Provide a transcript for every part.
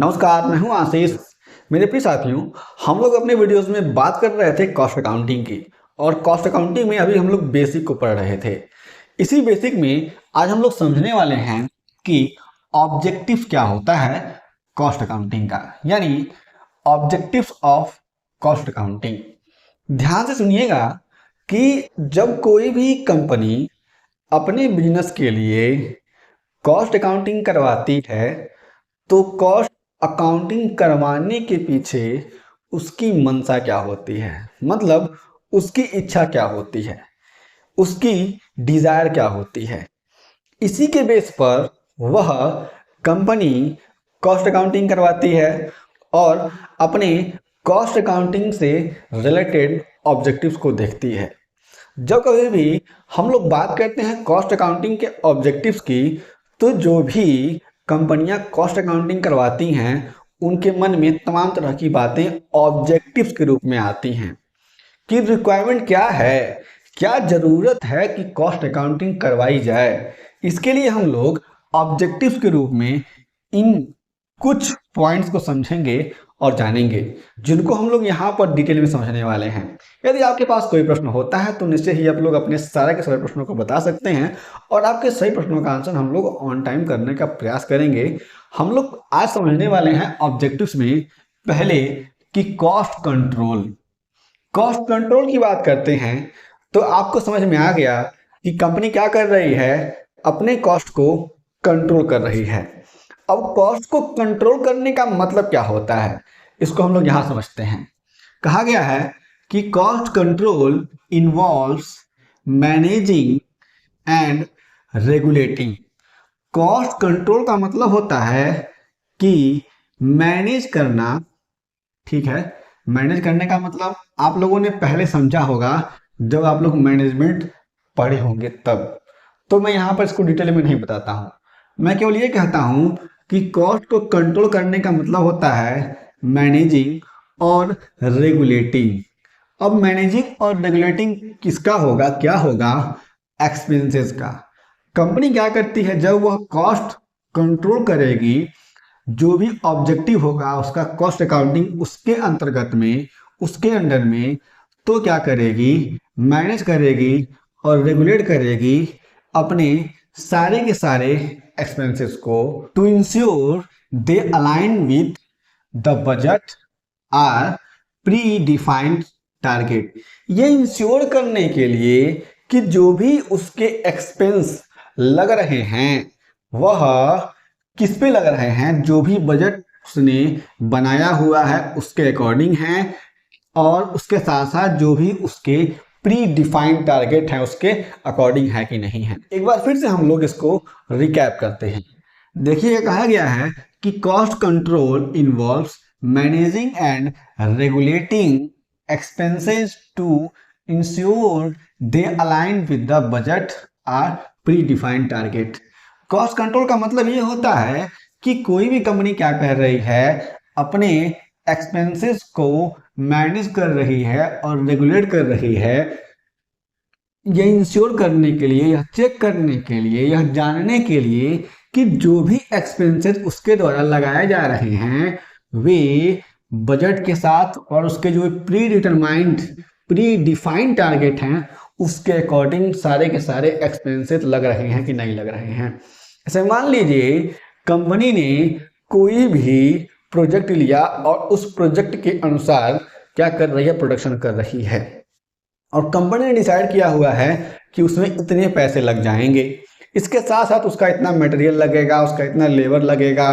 नमस्कार, मैं हूं आशीष। मेरे प्रिय साथियों, हम लोग अपने वीडियोस में बात कर रहे थे कॉस्ट अकाउंटिंग की। और कॉस्ट अकाउंटिंग में अभी हम लोग बेसिक को पढ़ रहे थे। इसी बेसिक में आज हम लोग समझने वाले हैं कि ऑब्जेक्टिव क्या होता है कॉस्ट अकाउंटिंग का, यानी ऑब्जेक्टिव्स ऑफ कॉस्ट अकाउंटिंग। ध्यान से सुनिएगा कि जब कोई भी कंपनी अपने बिजनेस के लिए कॉस्ट अकाउंटिंग करवाती है तो कॉस्ट अकाउंटिंग करवाने के पीछे उसकी मंशा क्या होती है, मतलब उसकी इच्छा क्या होती है, उसकी डिजायर क्या होती है। इसी के बेस पर वह कंपनी कॉस्ट अकाउंटिंग करवाती है और अपने कॉस्ट अकाउंटिंग से रिलेटेड ऑब्जेक्टिव्स को देखती है। जब कभी भी हम लोग बात करते हैं कॉस्ट अकाउंटिंग के ऑब्जेक्टिव्स की, तो जो भी कंपनियां कॉस्ट अकाउंटिंग करवाती हैं उनके मन में तमाम तरह की बातें ऑब्जेक्टिव्स के रूप में आती हैं कि रिक्वायरमेंट क्या है, क्या ज़रूरत है कि कॉस्ट अकाउंटिंग करवाई जाए। इसके लिए हम लोग ऑब्जेक्टिव्स के रूप में इन कुछ पॉइंट्स को समझेंगे और जानेंगे, जिनको हम लोग यहाँ पर डिटेल में समझने वाले हैं। यदि आपके पास कोई प्रश्न होता है तो निश्चय ही आप लोग अपने सारे के सारे प्रश्नों को बता सकते हैं और आपके सही प्रश्नों का आंसर हम लोग ऑन टाइम करने का प्रयास करेंगे। हम लोग आज समझने वाले हैं ऑब्जेक्टिव्स में पहले कि कॉस्ट कंट्रोल। कॉस्ट कंट्रोल की बात करते हैं तो आपको समझ में आ गया कि कंपनी क्या कर रही है, अपने कॉस्ट को कंट्रोल कर रही है। अब कॉस्ट को कंट्रोल करने का मतलब क्या होता है, इसको हम लोग यहां समझते हैं। कहा गया है कि cost control involves managing and regulating. Cost control का मतलब होता है कि मैनेज करना। ठीक है, मैनेज करने का मतलब आप लोगों ने पहले समझा होगा जब आप लोग मैनेजमेंट पढ़े होंगे तब। तो मैं यहाँ पर इसको डिटेल में नहीं बताता हूँ, मैं केवल ये कहता हूँ कि कॉस्ट को कंट्रोल करने का मतलब होता है मैनेजिंग और रेगुलेटिंग। अब मैनेजिंग और रेगुलेटिंग किसका होगा, क्या होगा, एक्सपेंसेस का। कंपनी क्या करती है, जब वह कॉस्ट कंट्रोल करेगी, जो भी ऑब्जेक्टिव होगा उसका कॉस्ट अकाउंटिंग उसके अंतर्गत में, उसके अंडर में, तो क्या करेगी, मैनेज करेगी और रेगुलेट करेगी अपने सारे के सारे एक्सपेंसेस को, to ensure they align with the budget are predefined target. ये इंश्योर करने के लिए कि जो भी उसके एक्सपेंस लग रहे हैं वह किस पे लग रहे हैं, जो भी बजट उसने बनाया हुआ है उसके अकॉर्डिंग है, और उसके साथ साथ जो भी उसके प्री डिफाइंड टारगेट है उसके अकॉर्डिंग है कि नहीं है। एक बार फिर से हम लोग इसको रिकैप करते हैं। देखिए, कहा गया है कि cost control involves managing and regulating expenses to ensure they align with the budget are predefined target. Cost control का मतलब ये होता है कि कोई भी कंपनी क्या कर रही है, अपने एक्सपेंसेस को मैनेज कर रही है और रेगुलेट कर रही है, यह इंश्योर करने के लिए, यह चेक करने के लिए, यह जानने के लिए कि जो भी एक्सपेंसेस उसके द्वारा लगाए जा रहे हैं वे बजट के साथ और उसके जो pre determined, pre defined target हैं उसके अकॉर्डिंग सारे के सारे एक्सपेंसेस लग रहे हैं कि नहीं लग रहे हैं। ऐसे मान लीजिए कंपनी ने कोई भी प्रोजेक्ट लिया और उस प्रोजेक्ट के अनुसार क्या कर रही है, प्रोडक्शन कर रही है, और कंपनी ने डिसाइड किया हुआ है कि उसमें इतने पैसे लग जाएंगे, इसके साथ साथ उसका इतना मटेरियल लगेगा, उसका इतना लेबर लगेगा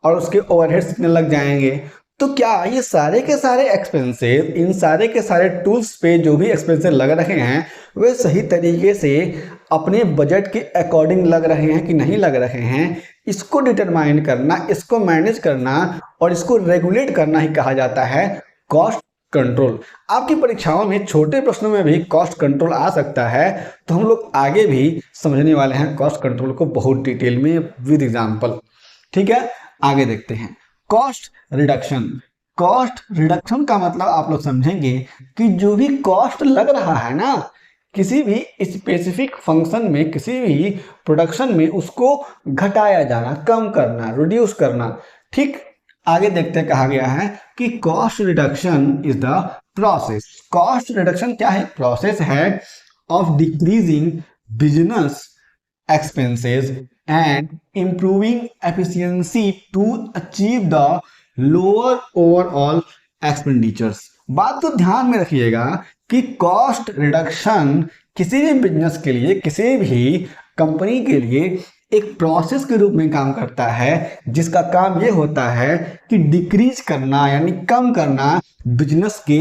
और उसके ओवरहेड्स इतने लग जाएंगे। तो क्या ये सारे के सारे एक्सपेंसेस, इन सारे के सारे टूल्स पे जो भी एक्सपेंसेस लग रहे हैं वे सही तरीके से अपने बजट के अकॉर्डिंग लग रहे हैं कि नहीं लग रहे हैं, इसको डिटरमाइन करना, इसको मैनेज करना और इसको रेगुलेट करना ही कहा जाता है कॉस्ट कंट्रोल। आपकी परीक्षाओं में छोटे प्रश्नों में भी कॉस्ट कंट्रोल आ सकता है, तो हम लोग आगे भी समझने वाले हैं कॉस्ट कंट्रोल को बहुत डिटेल में विद एग्जांपल। ठीक है, आगे देखते हैं कॉस्ट रिडक्शन। कॉस्ट रिडक्शन का मतलब आप लोग समझेंगे कि जो भी कॉस्ट लग रहा है ना किसी भी स्पेसिफिक फंक्शन में, किसी भी प्रोडक्शन में, उसको घटाया जाना, कम करना, रिड्यूस करना। ठीक, आगे देखते हैं, कहा गया है कि cost reduction is the process. Cost reduction क्या है? प्रोसेस है of decreasing business expenses and improving efficiency to achieve the lower overall expenditures। बात तो ध्यान में रखिएगा कि कॉस्ट रिडक्शन किसी भी बिजनेस के लिए, किसी भी कंपनी के लिए एक प्रोसेस के रूप में काम करता है, जिसका काम ये होता है कि डिक्रीज करना यानी कम करना बिजनेस के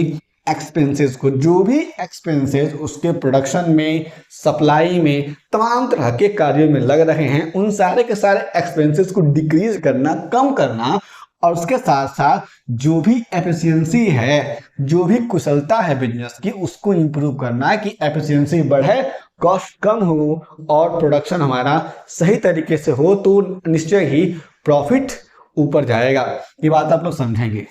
एक्सपेंसेस को। जो भी एक्सपेंसेस उसके प्रोडक्शन में, सप्लाई में, तमाम तरह के कार्यों में लग रहे हैं, उन सारे के सारे एक्सपेंसेस को डिक्रीज करना, कम करना, और उसके साथ साथ जो भी एफिशिएंसी है, जो भी कुशलता है बिजनेस की, उसको इंप्रूव करना कि एफिशिएंसी बढ़े, कॉस्ट कम हो और प्रोडक्शन हमारा सही तरीके से हो, तो निश्चय ही प्रॉफिट ऊपर जाएगा। ये बात आप लोग समझेंगे।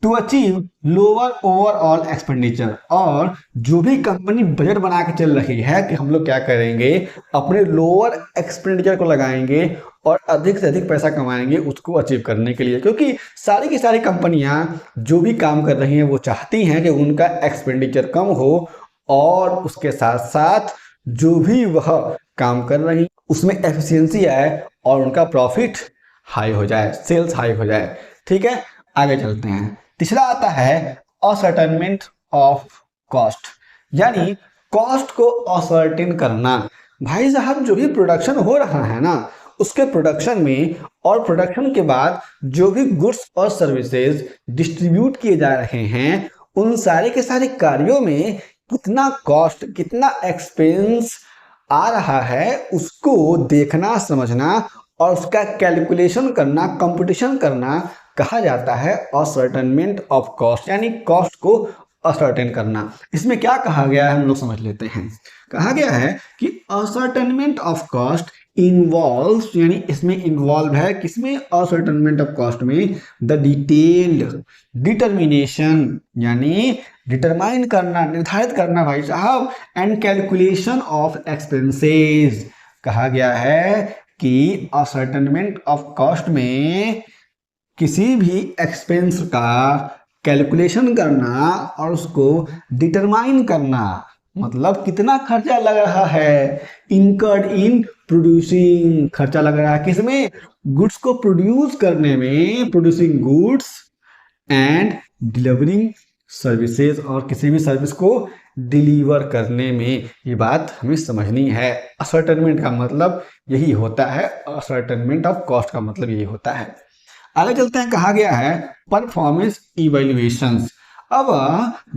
To achieve lower overall expenditure, और जो भी कंपनी बजट बना के चल रही है कि हम लोग क्या करेंगे, अपने लोअर एक्सपेंडिचर को लगाएंगे और अधिक से अधिक पैसा कमाएंगे उसको अचीव करने के लिए। क्योंकि सारी की सारी कंपनियां जो भी काम कर रही हैं वो चाहती हैं कि उनका एक्सपेंडिचर कम हो और उसके साथ साथ जो भी वह काम कर रही उसमें एफिशिएंसी आए और उनका प्रॉफिट हाई हो जाए, सेल्स हाई हो जाए। ठीक है, आगे चलते हैं। तीसरा आता है असर्टेनमेंट ऑफ कॉस्ट, यानी कॉस्ट को असर्टेन करना। भाई साहब, जो भी प्रोडक्शन हो रहा है ना, उसके प्रोडक्शन में और प्रोडक्शन के बाद जो भी गुड्स और सर्विसेज डिस्ट्रीब्यूट किए जा रहे हैं, उन सारे के सारे कार्यों में कितना कॉस्ट, कितना एक्सपेंस आ रहा है, उसको देखना, समझना और उसका कैलकुलेशन करना, कंपटीशन करना कहा जाता है असर्टेनमेंट ऑफ कॉस्ट, यानी कॉस्ट को असर्टेन करना। इसमें क्या कहा गया है हम लोग समझ लेते हैं। कहा गया है कि असर्टेनमेंट ऑफ कॉस्ट इन्वॉल्व्स, यानी इसमें इन्वॉल्व है किसमें? असर्टेनमेंट ऑफ कॉस्ट में द डिटेल्ड डिटर्मिनेशन, यानी डिटरमाइन करना, निर्धारित करना भाई साहब, एंड कैलकुलेशन ऑफ एक्सपेंसेस। कहा गया है कि असर्टेनमेंट ऑफ कॉस्ट में किसी भी एक्सपेंस का कैलकुलेशन करना और उसको डिटरमाइन करना, मतलब कितना खर्चा लग रहा है, इनकर्ड इन प्रोड्यूसिंग, खर्चा लग रहा है किसमें? गुड्स को प्रोड्यूस करने में, producing goods and delivering services, और किसी भी सर्विस को डिलीवर करने में। ये बात हमें समझनी है। असर्टेनमेंट का मतलब यही होता है, असर्टेनमेंट ऑफ कॉस्ट का मतलब यही होता है। आगे चलते हैं, कहा गया है परफॉर्मेंस इवैल्यूएशंस। अब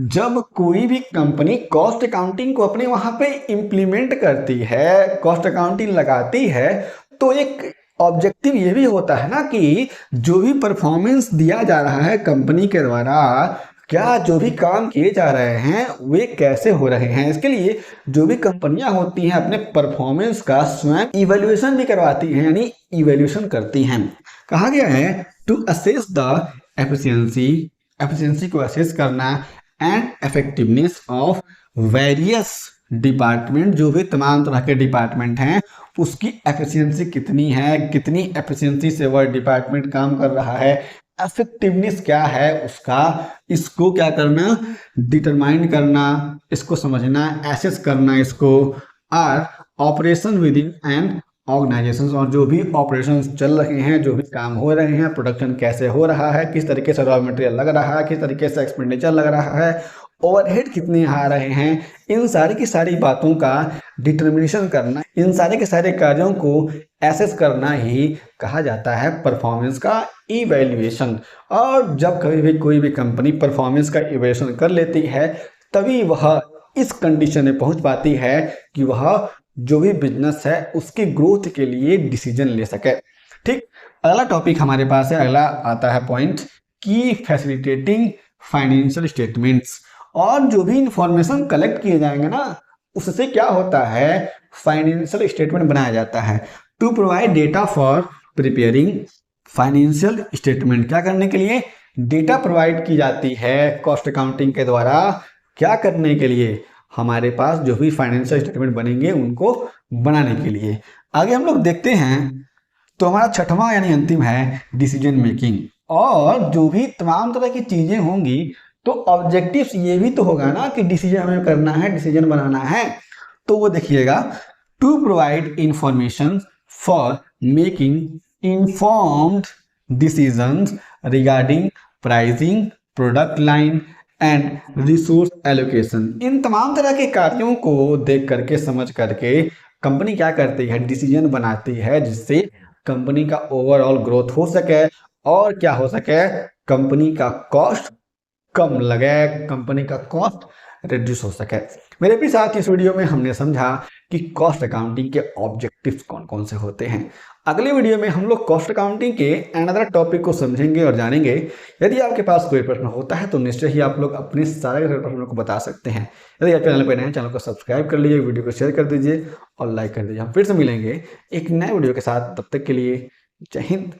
जब कोई भी कंपनी कॉस्ट अकाउंटिंग को अपने वहां पे इंप्लीमेंट करती है, कॉस्ट अकाउंटिंग लगाती है, तो एक ऑब्जेक्टिव ये भी होता है ना कि जो भी परफॉर्मेंस दिया जा रहा है कंपनी के द्वारा, क्या जो भी काम किए जा रहे हैं वे कैसे हो रहे हैं। इसके लिए जो भी कंपनियां होती हैं अपने परफॉर्मेंस का स्वयं इवैल्यूएशन भी करवाती हैं, यानी इवैल्यूएशन करती हैं। कहा गया है to assess the efficiency, efficiency को असेस करना, and effectiveness of various department, जो भी तमाम तरह के डिपार्टमेंट हैं उसकी एफिशिएंसी कितनी है, कितनी एफिशिएंसी से वह डिपार्टमेंट काम कर रहा है, इफेक्टिवनेस क्या है उसका, इसको क्या करना, डिटरमाइन करना, इसको समझना, एसेस करना इसको। और operation within and organisation, और जो भी ऑपरेशन चल रहे हैं, जो भी काम हो रहे हैं, प्रोडक्शन कैसे हो रहा है, किस तरीके से रॉ मटेरियल लग रहा है, किस तरीके से एक्सपेंडिचर लग रहा है, ओवरहेड कितने आ रहे हैं, इन सारी की सारी बातों का डिटर्मिनेशन करना, इन सारे के सारे कार्यों को एसेस करना ही कहा जाता है परफॉर्मेंस का इवैल्यूएशन। और जब कभी भी कोई भी कंपनी परफॉर्मेंस का इवैल्यूएशन कर लेती है, तभी वह इस कंडीशन में पहुंच पाती है कि वह जो भी बिजनेस है उसकी ग्रोथ के लिए डिसीजन ले सके। ठीक, अगला टॉपिक हमारे पास है, अगला आता है पॉइंट की फैसिलिटेटिंग फाइनेंशियल स्टेटमेंट्स। और जो भी इंफॉर्मेशन कलेक्ट किए जाएंगे ना, उससे क्या होता है, फाइनेंशियल स्टेटमेंट बनाया जाता है। To provide data for preparing financial statement, क्या करने के लिए? डेटा प्रोवाइड की जाती है कॉस्ट अकाउंटिंग के द्वारा। क्या करने के लिए? हमारे पास जो भी फाइनेंशियल स्टेटमेंट बनेंगे उनको बनाने के लिए। आगे हम लोग देखते हैं, तो हमारा छठवां यानी अंतिम है डिसीजन मेकिंग। और जो भी तमाम तरह की चीजें होंगी तो ऑब्जेक्टिव्स ये भी तो होगा ना कि डिसीजन हमें करना है, डिसीजन बनाना है। तो वो देखिएगा, to provide information for making informed decisions regarding pricing, product line and resource allocation। इन तमाम तरह के कार्यों को देख करके समझ करके कंपनी क्या करती है, डिसीजन बनाती है जिससे कंपनी का ओवरऑल ग्रोथ हो सके और क्या हो सके, कंपनी का कॉस्ट कम लगे, कंपनी का कॉस्ट रिड्यूस हो सके। मेरे भी साथ इस वीडियो में हमने समझा कि कॉस्ट अकाउंटिंग के ऑब्जेक्टिव्स कौन कौन से होते हैं। अगले वीडियो में हम लोग कॉस्ट अकाउंटिंग के अनदर टॉपिक को समझेंगे और जानेंगे। यदि आपके पास कोई प्रश्न होता है तो निश्चय ही आप लोग अपने सारे प्रश्नों को बता सकते हैं। यदि आप चैनल पर नए हैं, चैनल को सब्सक्राइब कर लीजिए, वीडियो को शेयर कर दीजिए और लाइक कर दीजिए। हम फिर से मिलेंगे एक नए वीडियो के साथ, तब तक के लिए जय हिंद।